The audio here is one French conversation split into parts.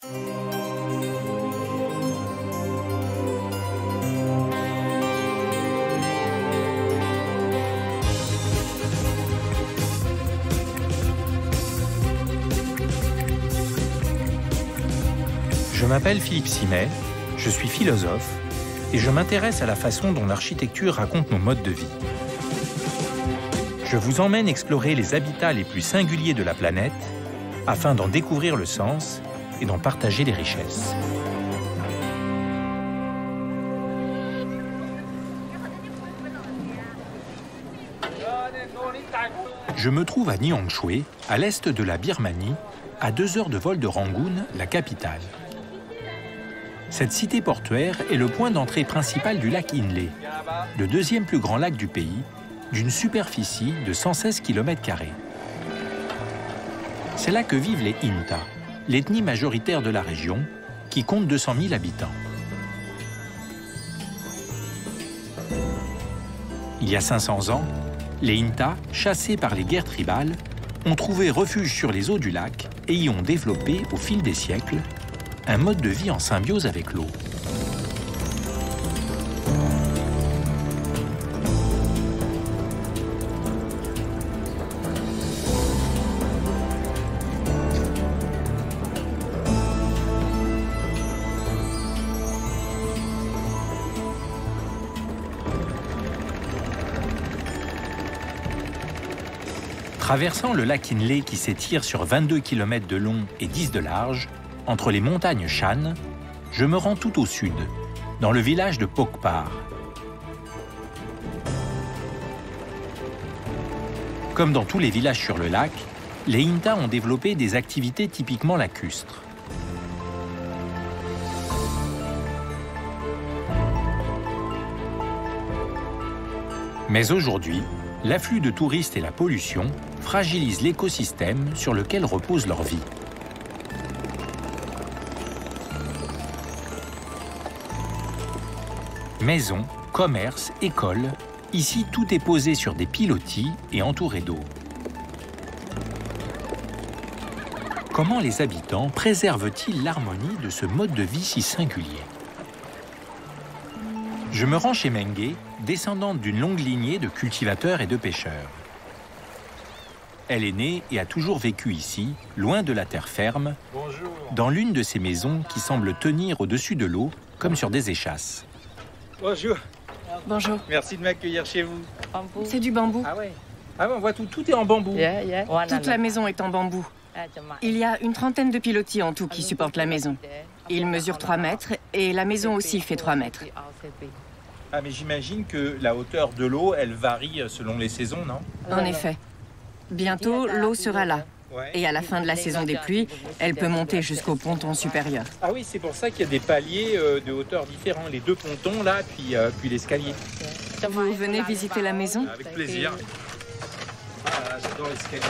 Je m'appelle Philippe Simet, je suis philosophe et je m'intéresse à la façon dont l'architecture raconte nos modes de vie. Je vous emmène explorer les habitats les plus singuliers de la planète afin d'en découvrir le sens et d'en partager les richesses. Je me trouve à Nyangshui, à l'est de la Birmanie, à 2 heures de vol de Rangoon, la capitale. Cette cité portuaire est le point d'entrée principal du lac Inle, le 2e plus grand lac du pays, d'une superficie de 116 km². C'est là que vivent les Inta, l'ethnie majoritaire de la région, qui compte 200 000 habitants. Il y a 500 ans, les Inta, chassés par les guerres tribales, ont trouvé refuge sur les eaux du lac et y ont développé, au fil des siècles, un mode de vie en symbiose avec l'eau. Traversant le lac Inle qui s'étire sur 22 km de long et 10 de large, entre les montagnes Shan, je me rends tout au sud, dans le village de Pokpar. Comme dans tous les villages sur le lac, les Inta ont développé des activités typiquement lacustres. Mais aujourd'hui, l'afflux de touristes et la pollution fragilisent l'écosystème sur lequel repose leur vie. Maisons, commerces, écoles, ici tout est posé sur des pilotis et entouré d'eau. Comment les habitants préservent-ils l'harmonie de ce mode de vie si singulier? Je me rends chez Menge, descendante d'une longue lignée de cultivateurs et de pêcheurs. Elle est née et a toujours vécu ici, loin de la terre ferme, dans l'une de ces maisons qui semblent tenir au-dessus de l'eau, comme sur des échasses. Bonjour. Bonjour. Merci de m'accueillir chez vous. C'est du bambou. Ah ouais. Ah ouais, on voit tout est en bambou. Toute la maison est en bambou. Il y a une trentaine de pilotis en tout qui supportent la maison. Ils mesurent 3 mètres et la maison aussi fait 3 mètres. Ah mais j'imagine que la hauteur de l'eau, elle varie selon les saisons, non? En effet. Bientôt, l'eau sera là. Ouais. Et à la fin de la saison des pluies, elle peut monter jusqu'au ponton supérieur. Ah oui, c'est pour ça qu'il y a des paliers de hauteur différents. Les 2 pontons là, puis l'escalier. Vous venez visiter la maison? Avec plaisir. Ah là là, j'adore l'escalier.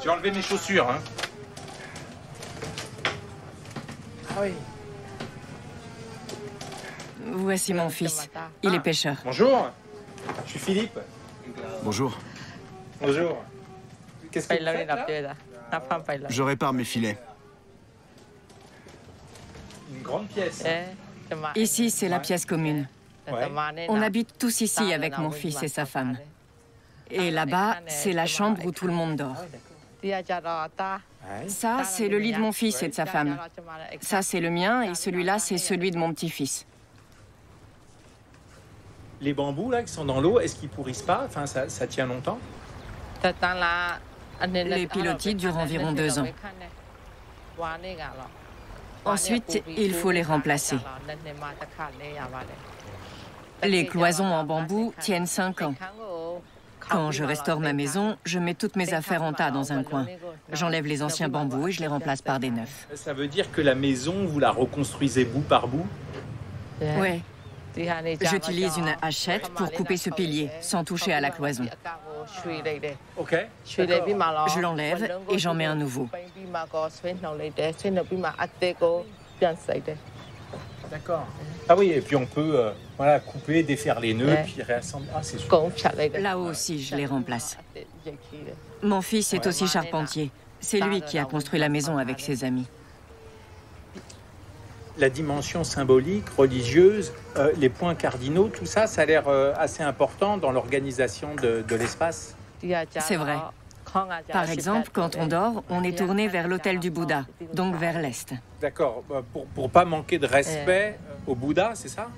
Je vais enlever mes chaussures, hein. Ah oui. Voici mon fils. Il est pêcheur. Bonjour. Je suis Philippe. Bonjour. Bonjour. Qu'est-ce que vous faites là? Je répare mes filets. Une grande pièce. Ici, c'est la pièce commune. Ouais. On habite tous ici avec mon fils et sa femme. Et là-bas, c'est la chambre où tout le monde dort. Ça, c'est le lit de mon fils et de sa femme. Ça, c'est le mien et celui-là, c'est celui de mon petit-fils. Les bambous là qui sont dans l'eau, est-ce qu'ils pourrissent pas? Enfin, ça tient longtemps? Les pilotis durent environ 2 ans. Ensuite, il faut les remplacer. Les cloisons en bambou tiennent 5 ans. Quand je restaure ma maison, je mets toutes mes affaires en tas dans un coin. J'enlève les anciens bambous et je les remplace par des neufs. Ça veut dire que la maison, vous la reconstruisez bout par bout? Oui. J'utilise une hachette pour couper ce pilier, sans toucher à la cloison. Ok. Je l'enlève et j'en mets un nouveau. D'accord. Ah oui, et puis on peut voilà, couper, défaire les nœuds, puis réassembler. Ah, c'est super. Là-haut aussi, je les remplace. Mon fils est aussi charpentier. C'est lui qui a construit la maison avec ses amis. La dimension symbolique, religieuse, les points cardinaux, tout ça, ça a l'air assez important dans l'organisation de l'espace. C'est vrai. Par exemple, quand on dort, on est tourné vers l'autel du Bouddha, donc vers l'est. D'accord, pour pas manquer de respect au Bouddha, c'est ça?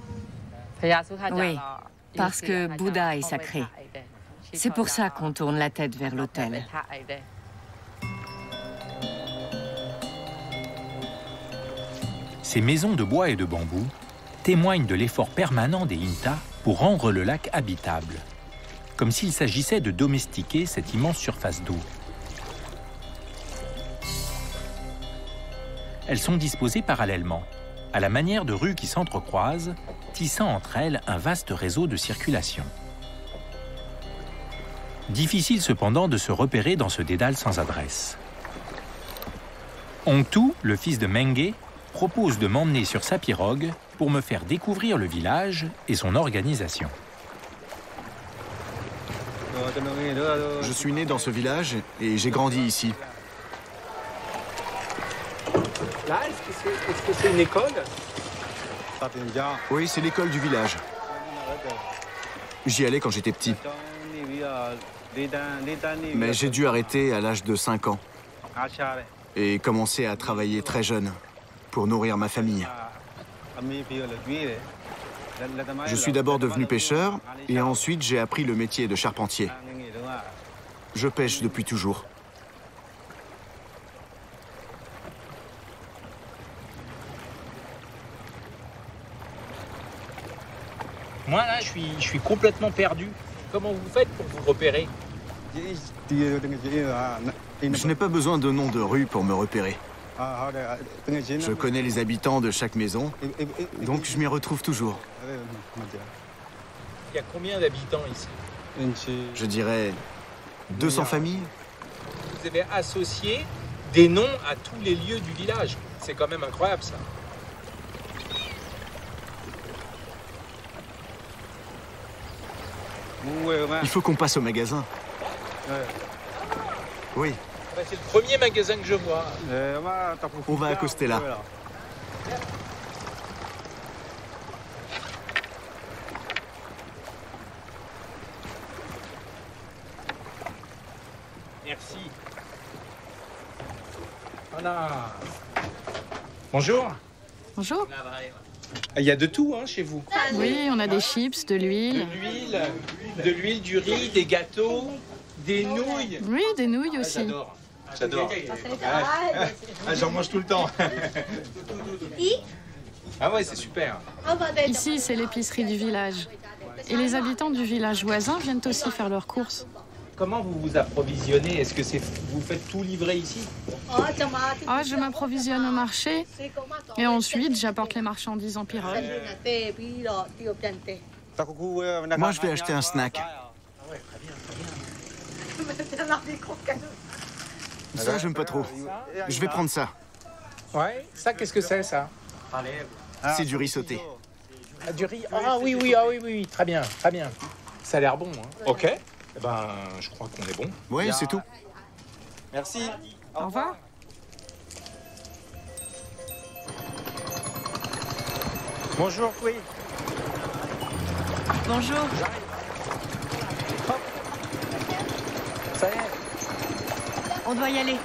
Oui, parce que Bouddha est sacré. C'est pour ça qu'on tourne la tête vers l'autel. Ces maisons de bois et de bambou témoignent de l'effort permanent des Inta pour rendre le lac habitable, comme s'il s'agissait de domestiquer cette immense surface d'eau. Elles sont disposées parallèlement, à la manière de rues qui s'entrecroisent, tissant entre elles un vaste réseau de circulation. Difficile cependant de se repérer dans ce dédale sans adresse. Ongtu, le fils de Menge, propose de m'emmener sur sa pirogue pour me faire découvrir le village et son organisation. Je suis né dans ce village et j'ai grandi ici. Là, est-ce que c'est une école? Oui, c'est l'école du village. J'y allais quand j'étais petit. Mais j'ai dû arrêter à l'âge de 5 ans et commencer à travailler très jeune pour nourrir ma famille. Je suis d'abord devenu pêcheur et ensuite j'ai appris le métier de charpentier. Je pêche depuis toujours. Moi, là, je suis complètement perdu. Comment vous faites pour vous repérer? Je n'ai pas besoin de nom de rue pour me repérer. Je connais les habitants de chaque maison, donc je m'y retrouve toujours. Il y a combien d'habitants ici? Je dirais 200 familles. Vous avez associé des noms à tous les lieux du village. C'est quand même incroyable, ça. Il faut qu'on passe au magasin. Oui. C'est le premier magasin que je vois. On va accoster là. Merci. Voilà. Bonjour. Bonjour. Il y a de tout chez vous. Oui, on a des chips, de l'huile. De l'huile, du riz, des gâteaux, des nouilles. Oui, des nouilles aussi. J'adore. J'en mange tout le temps. Ah ouais, c'est super. Ici, c'est l'épicerie du village. Et les habitants du village voisin viennent aussi faire leurs courses. Comment vous vous approvisionnez? Est-ce que vous faites tout livrer ici? Ah, je m'approvisionne au marché et ensuite j'apporte les marchandises en pirogue. Moi, je vais acheter un snack. Ça, j'aime pas trop. Je vais prendre ça. Ouais, ça, qu'est-ce que c'est, ça? C'est du riz sauté. Ah, du riz? Ah oui, très bien. Ça a l'air bon. Ok. Eh ben, je crois qu'on est bon. Oui, c'est tout. Merci. Au revoir. Bonjour, oui. Bonjour. Hop. Ça y est. On doit y aller.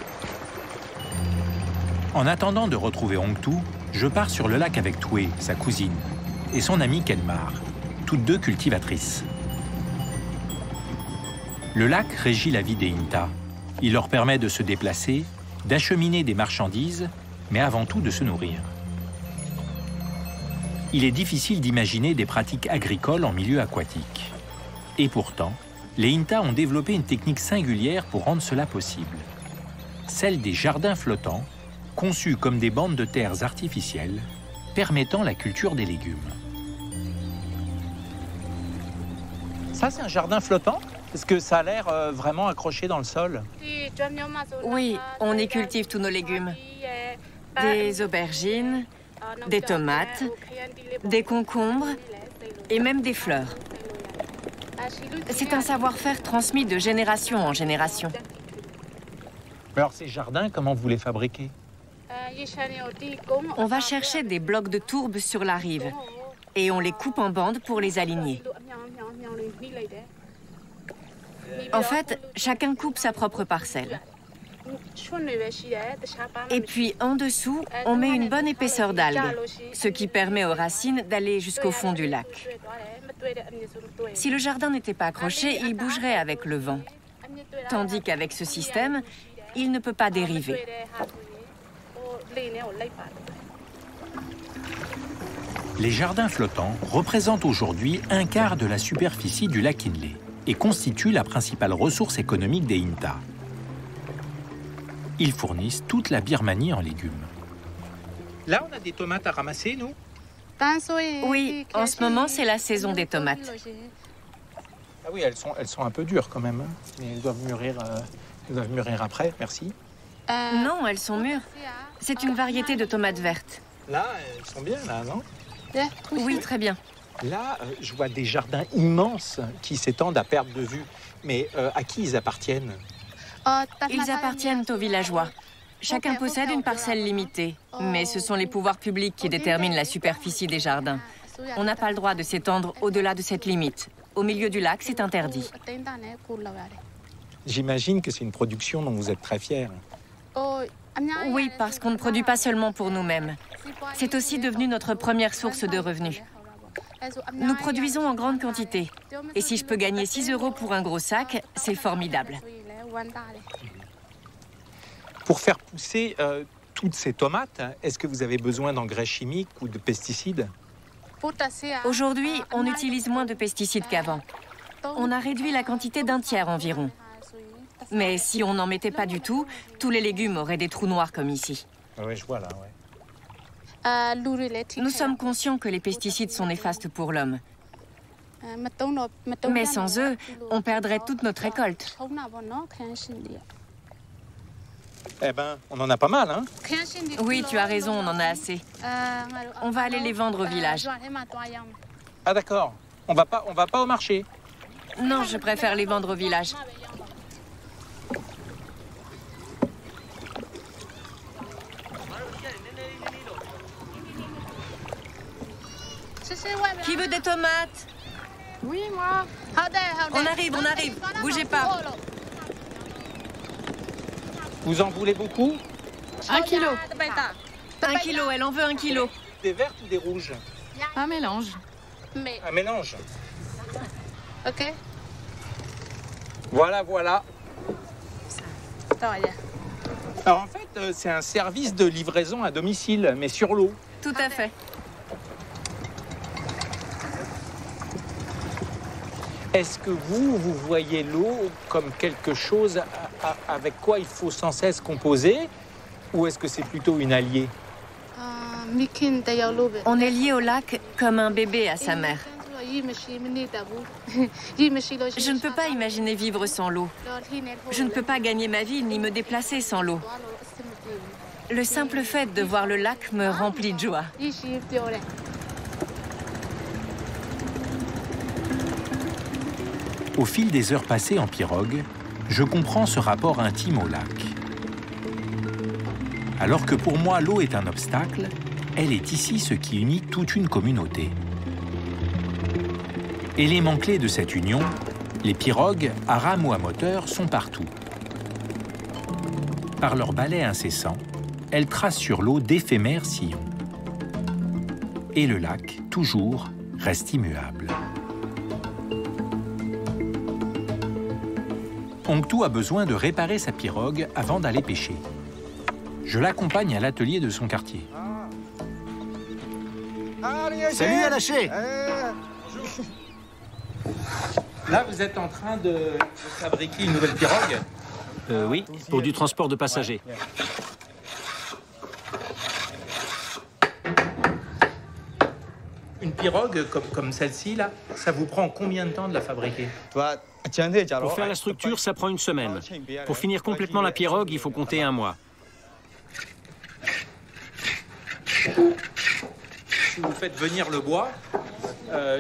En attendant de retrouver Ongtu, je pars sur le lac avec Tue, sa cousine, et son amie Kenmar, toutes deux cultivatrices. Le lac régit la vie des Inta. Il leur permet de se déplacer, d'acheminer des marchandises, mais avant tout de se nourrir. Il est difficile d'imaginer des pratiques agricoles en milieu aquatique. Et pourtant, les Inta ont développé une technique singulière pour rendre cela possible. Celle des jardins flottants, conçus comme des bandes de terres artificielles, permettant la culture des légumes. Ça, c'est un jardin flottant? Est-ce que ça a l'air vraiment accroché dans le sol? Oui, on y cultive tous nos légumes. Des aubergines, des tomates, des concombres et même des fleurs. C'est un savoir-faire transmis de génération en génération. Alors ces jardins, comment vous les fabriquez? On va chercher des blocs de tourbe sur la rive et on les coupe en bandes pour les aligner. En fait, chacun coupe sa propre parcelle. Et puis en dessous, on met une bonne épaisseur d'algues, ce qui permet aux racines d'aller jusqu'au fond du lac. Si le jardin n'était pas accroché, il bougerait avec le vent. Tandis qu'avec ce système, il ne peut pas dériver. Les jardins flottants représentent aujourd'hui un quart de la superficie du lac Inle et constituent la principale ressource économique des Inta. Ils fournissent toute la Birmanie en légumes. Là, on a des tomates à ramasser, nous? Oui, en ce moment, c'est la saison des tomates. Ah oui, elles sont un peu dures quand même, hein, mais elles doivent mûrir après, merci. Non, elles sont mûres. C'est une variété de tomates vertes. Là, elles sont bien, là, non? Oui, très bien. Là, je vois des jardins immenses qui s'étendent à perte de vue. Mais à qui ils appartiennent? Ils appartiennent aux villageois. Chacun possède une parcelle limitée, mais ce sont les pouvoirs publics qui déterminent la superficie des jardins. On n'a pas le droit de s'étendre au-delà de cette limite. Au milieu du lac, c'est interdit. J'imagine que c'est une production dont vous êtes très fiers. Oui, parce qu'on ne produit pas seulement pour nous-mêmes. C'est aussi devenu notre première source de revenus. Nous produisons en grande quantité. Et si je peux gagner 6 € pour un gros sac, c'est formidable. Pour faire pousser toutes ces tomates, est-ce que vous avez besoin d'engrais chimiques ou de pesticides? Aujourd'hui, on utilise moins de pesticides qu'avant. On a réduit la quantité d'un tiers environ. Mais si on n'en mettait pas du tout, tous les légumes auraient des trous noirs comme ici. Oui, je vois là, ouais. Nous sommes conscients que les pesticides sont néfastes pour l'homme. Mais sans eux, on perdrait toute notre récolte. Eh ben, on en a pas mal, hein? Oui, tu as raison, on en a assez. On va aller les vendre au village. Ah d'accord. On va pas au marché. Non, je préfère les vendre au village. Qui veut des tomates? Oui, moi. On arrive. Bougez pas. Vous en voulez beaucoup? 1 kilo. 1 kilo, elle en veut 1 kilo. Des vertes ou des rouges? Un mélange. Un mélange. Ok. Voilà. Alors en fait, c'est un service de livraison à domicile, mais sur l'eau. Tout à fait. Est-ce que vous voyez l'eau comme quelque chose avec quoi il faut sans cesse composer, ou est-ce que c'est plutôt une alliée? On est lié au lac comme un bébé à sa mère. Je ne peux pas imaginer vivre sans l'eau. Je ne peux pas gagner ma vie ni me déplacer sans l'eau. Le simple fait de voir le lac me remplit de joie. Au fil des heures passées en pirogue, je comprends ce rapport intime au lac. Alors que pour moi l'eau est un obstacle, elle est ici ce qui unit toute une communauté. Élément clé de cette union, les pirogues, à rame ou à moteur, sont partout. Par leur balai incessant, elles tracent sur l'eau d'éphémères sillons. Et le lac, toujours, reste immuable. Ongtou a besoin de réparer sa pirogue avant d'aller pêcher. Je l'accompagne à l'atelier de son quartier. Salut à lâcher. Là, vous êtes en train de fabriquer une nouvelle pirogue? Oui, pour du transport de passagers. Une pirogue comme celle-ci, là, ça vous prend combien de temps de la fabriquer? Pour faire la structure, ça prend 1 semaine. Pour finir complètement la pirogue, il faut compter 1 mois. Si vous faites venir le bois,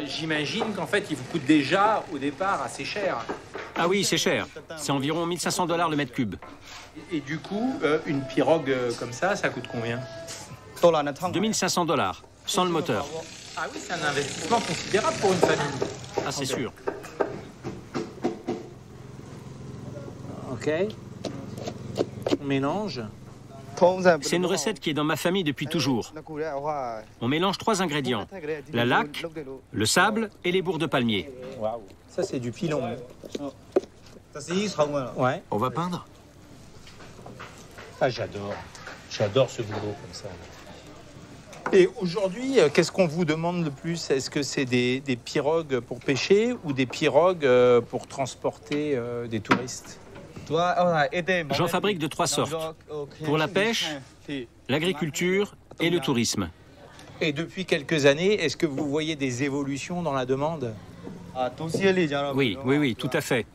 j'imagine qu'en fait, il vous coûte déjà, au départ, assez cher. Ah oui, c'est cher. C'est environ 1 500 $ le mètre cube. Et du coup, une pirogue comme ça coûte combien? 2500 $, sans le moteur. Ah oui, c'est un investissement considérable pour une famille. Ah, c'est sûr. Ok. On mélange. C'est une recette qui est dans ma famille depuis toujours. On mélange 3 ingrédients. La laque, le sable et les bourres de palmier. Waouh. Ça, c'est du pilon. Ouais. On va peindre? Ah, j'adore. J'adore ce boulot comme ça. Et aujourd'hui, qu'est-ce qu'on vous demande le plus? Est-ce que c'est des pirogues pour pêcher ou des pirogues pour transporter des touristes? J'en fabrique de 3 sortes. Pour la pêche, l'agriculture et le tourisme. Et depuis quelques années, est-ce que vous voyez des évolutions dans la demande? Oui, tout à fait.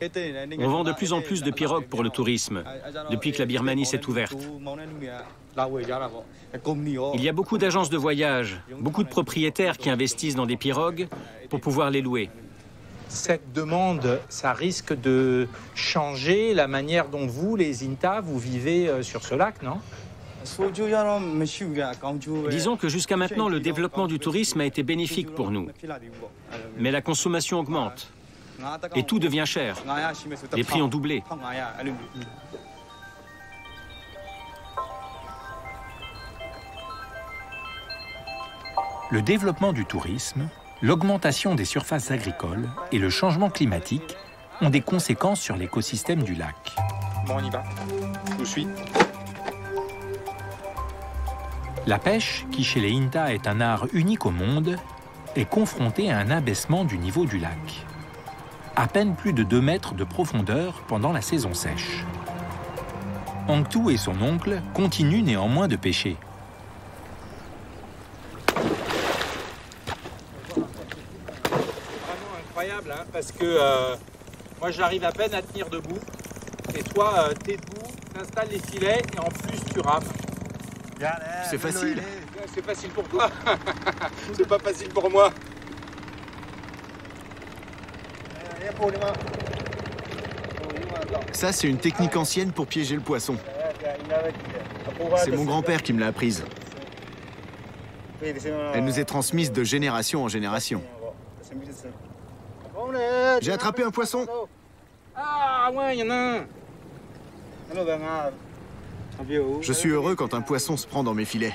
On vend de plus en plus de pirogues pour le tourisme, depuis que la Birmanie s'est ouverte. Il y a beaucoup d'agences de voyage, beaucoup de propriétaires qui investissent dans des pirogues pour pouvoir les louer. Cette demande, ça risque de changer la manière dont vous, les Inta, vous vivez sur ce lac, non? Disons que jusqu'à maintenant, le développement du tourisme a été bénéfique pour nous. Mais la consommation augmente et tout devient cher. Les prix ont doublé. Le développement du tourisme, l'augmentation des surfaces agricoles et le changement climatique ont des conséquences sur l'écosystème du lac. Bon, on y va. Je vous suis. La pêche, qui chez les Inta est un art unique au monde, est confrontée à un abaissement du niveau du lac. À peine plus de 2 mètres de profondeur pendant la saison sèche. Angtu et son oncle continuent néanmoins de pêcher. Incroyable, hein, parce que moi j'arrive à peine à tenir debout et toi t'es debout, t'installes les filets et en plus tu rafles. C'est facile. C'est facile pour toi. C'est pas facile pour moi. Ça, c'est une technique ancienne pour piéger le poisson. C'est mon grand-père qui me l'a apprise. Elle nous est transmise de génération en génération. J'ai attrapé un poisson. Ah ouais, il y en a un. Je suis heureux quand un poisson se prend dans mes filets.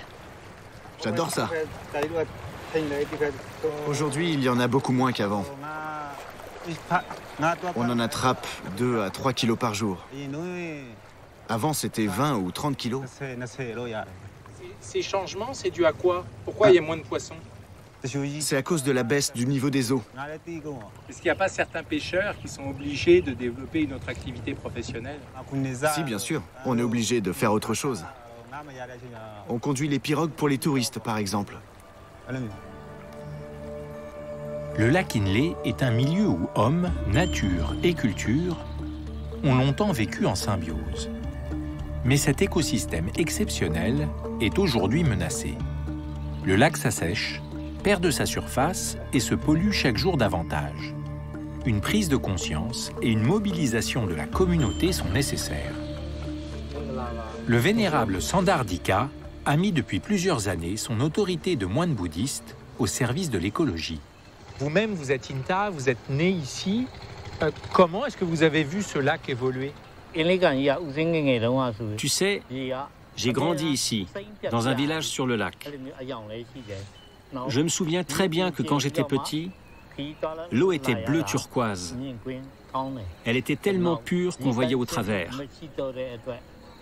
J'adore ça. Aujourd'hui, il y en a beaucoup moins qu'avant. On en attrape 2 à 3 kilos par jour. Avant, c'était 20 ou 30 kilos. Ces changements, c'est dû à quoi? Pourquoi il y a moins de poissons? C'est à cause de la baisse du niveau des eaux. Est-ce qu'il n'y a pas certains pêcheurs qui sont obligés de développer une autre activité professionnelle? Si, bien sûr. On est obligé de faire autre chose. On conduit les pirogues pour les touristes, par exemple. Le lac Inle est un milieu où hommes, nature et culture ont longtemps vécu en symbiose. Mais cet écosystème exceptionnel est aujourd'hui menacé. Le lac s'assèche, perd de sa surface et se pollue chaque jour davantage. Une prise de conscience et une mobilisation de la communauté sont nécessaires. Le vénérable Sandardika a mis depuis plusieurs années son autorité de moine bouddhiste au service de l'écologie. Vous-même, vous êtes Inta, vous êtes né ici. Comment est-ce que vous avez vu ce lac évoluer? Tu sais, j'ai grandi ici, dans un village sur le lac. Je me souviens très bien que quand j'étais petit, l'eau était bleue turquoise. Elle était tellement pure qu'on voyait au travers.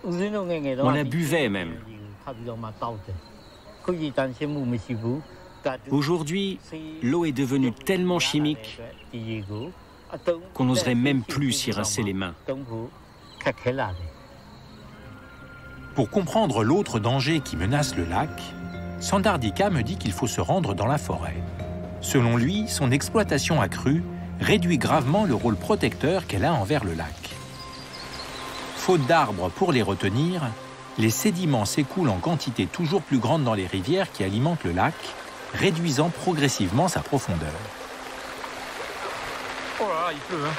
On la buvait même. Aujourd'hui, l'eau est devenue tellement chimique qu'on n'oserait même plus s'y rincer les mains. Pour comprendre l'autre danger qui menace le lac, Sandardika me dit qu'il faut se rendre dans la forêt. Selon lui, son exploitation accrue réduit gravement le rôle protecteur qu'elle a envers le lac. Faute d'arbres pour les retenir, les sédiments s'écoulent en quantité toujours plus grande dans les rivières qui alimentent le lac, réduisant progressivement sa profondeur. Oh là là, il pleut, hein.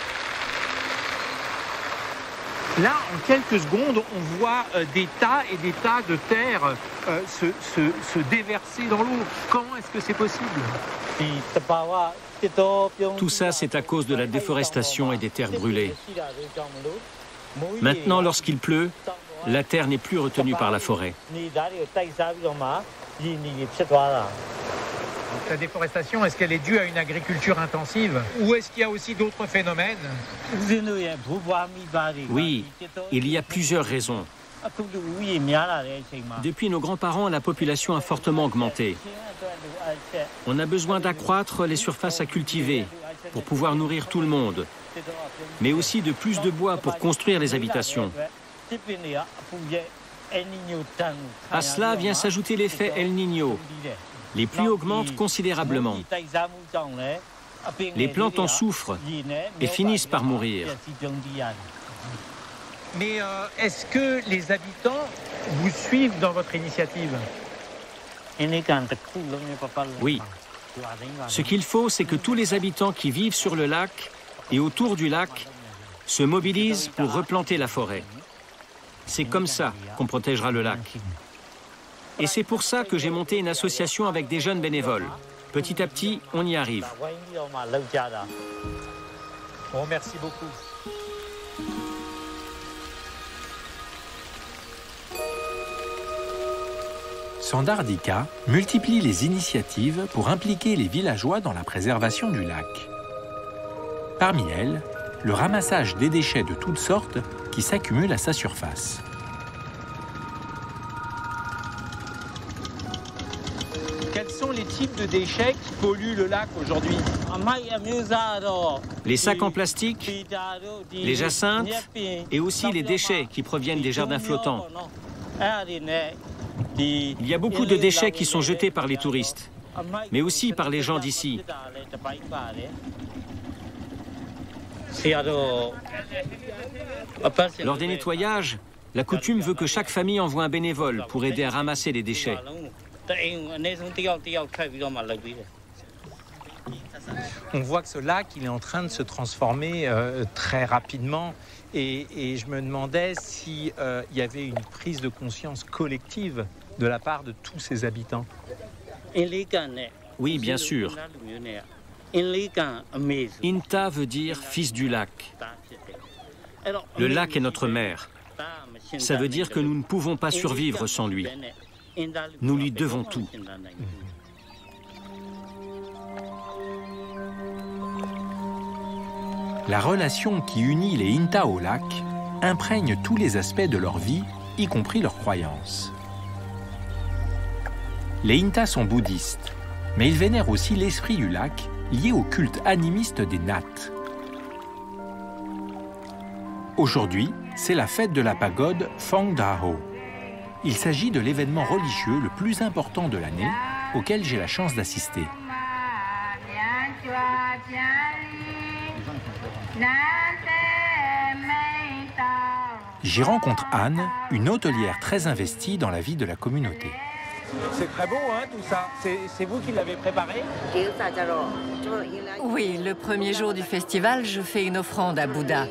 Là, en quelques secondes, on voit des tas et des tas de terre se déverser dans l'eau. Comment est-ce que c'est possible? Tout ça, c'est à cause de la déforestation et des terres brûlées. Maintenant, lorsqu'il pleut, la terre n'est plus retenue par la forêt. La déforestation, est-ce qu'elle est due à une agriculture intensive? Ou est-ce qu'il y a aussi d'autres phénomènes? Oui, il y a plusieurs raisons. Depuis nos grands-parents, la population a fortement augmenté. On a besoin d'accroître les surfaces à cultiver pour pouvoir nourrir tout le monde, mais aussi de plus de bois pour construire les habitations. À cela vient s'ajouter l'effet El Niño. Les pluies augmentent considérablement. Les plantes en souffrent et finissent par mourir. Mais est-ce que les habitants vous suivent dans votre initiative? Oui. Ce qu'il faut, c'est que tous les habitants qui vivent sur le lac et autour du lac se mobilisent pour replanter la forêt. C'est comme ça qu'on protégera le lac. Et c'est pour ça que j'ai monté une association avec des jeunes bénévoles. Petit à petit, on y arrive. Bon, merci beaucoup. Sandardika multiplie les initiatives pour impliquer les villageois dans la préservation du lac. Parmi elles, le ramassage des déchets de toutes sortes qui s'accumulent à sa surface. Quels sont les types de déchets qui polluent le lac aujourd'hui? Les sacs en plastique, les jacinthes et aussi les déchets qui proviennent des jardins flottants. Il y a beaucoup de déchets qui sont jetés par les touristes, mais aussi par les gens d'ici. Lors des nettoyages, la coutume veut que chaque famille envoie un bénévole pour aider à ramasser les déchets. On voit que ce lac, il est en train de se transformer très rapidement. Et je me demandais s'il y avait une prise de conscience collective de la part de tous ces habitants. Oui, bien sûr. Inta veut dire fils du lac. Le lac est notre mère. Ça veut dire que nous ne pouvons pas survivre sans lui. Nous lui devons tout. La relation qui unit les Inta au lac imprègne tous les aspects de leur vie, y compris leurs croyances. Les Inta sont bouddhistes, mais ils vénèrent aussi l'esprit du lac, lié au culte animiste des Nat. Aujourd'hui, c'est la fête de la pagode Phong Dao. Il s'agit de l'événement religieux le plus important de l'année, auquel j'ai la chance d'assister. J'y rencontre Anne, une hôtelière très investie dans la vie de la communauté. C'est très beau, hein, tout ça. C'est vous qui l'avez préparé? Oui, le premier jour du festival, je fais une offrande à Bouddha.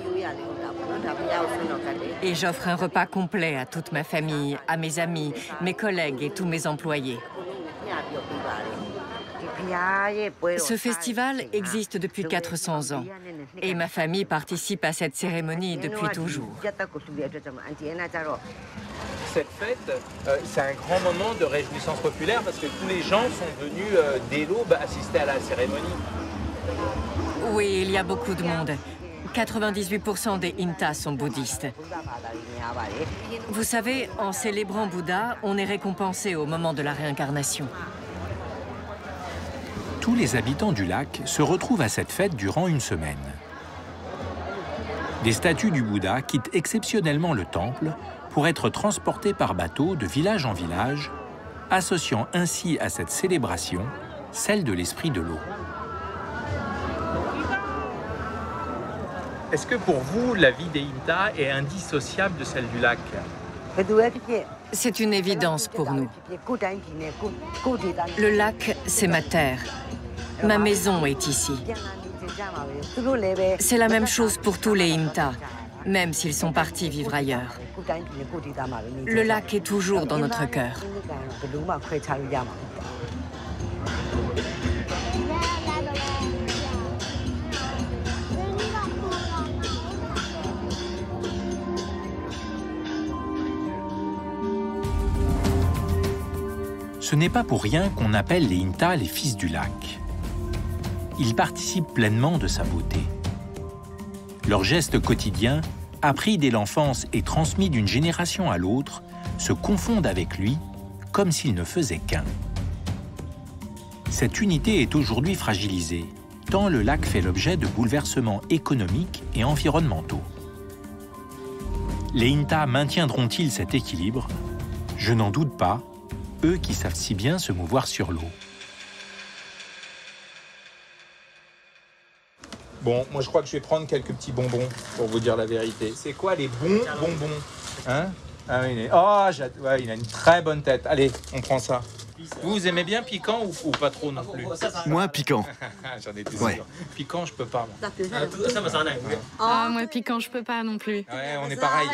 Et j'offre un repas complet à toute ma famille, à mes amis, mes collègues et tous mes employés. Ce festival existe depuis 400 ans et ma famille participe à cette cérémonie depuis toujours. Cette fête, c'est un grand moment de réjouissance populaire parce que tous les gens sont venus dès l'aube assister à la cérémonie. Oui, il y a beaucoup de monde. 98% des Inta sont bouddhistes. Vous savez, en célébrant Bouddha, on est récompensé au moment de la réincarnation. Tous les habitants du lac se retrouvent à cette fête durant une semaine. Des statues du Bouddha quittent exceptionnellement le temple pour être transportées par bateau de village en village, associant ainsi à cette célébration celle de l'esprit de l'eau. Est-ce que pour vous, la vie des Inta est indissociable de celle du lac? C'est une évidence pour nous. Le lac, c'est ma terre. Ma maison est ici. C'est la même chose pour tous les Inta. même s'ils sont partis vivre ailleurs. Le lac est toujours dans notre cœur. Ce n'est pas pour rien qu'on appelle les Inta les fils du lac. Ils participent pleinement de sa beauté. Leurs gestes quotidiens, appris dès l'enfance et transmis d'une génération à l'autre, se confondent avec lui comme s'ils ne faisaient qu'un. Cette unité est aujourd'hui fragilisée, tant le lac fait l'objet de bouleversements économiques et environnementaux. Les Inta maintiendront-ils cet équilibre? Je n'en doute pas, eux qui savent si bien se mouvoir sur l'eau. Bon, moi je crois que je vais prendre quelques petits bonbons, pour vous dire la vérité. C'est quoi les bons bonbons? Hein? Ah oui, ouais, il a une très bonne tête. Allez, on prend ça. Vous aimez bien piquant ou pas trop non plus? Moi, piquant. J'en étais sûr. Ouais. Piquant, je peux pas. Moi. Ah, moi, piquant, je peux pas non plus. Ouais, on est pareil.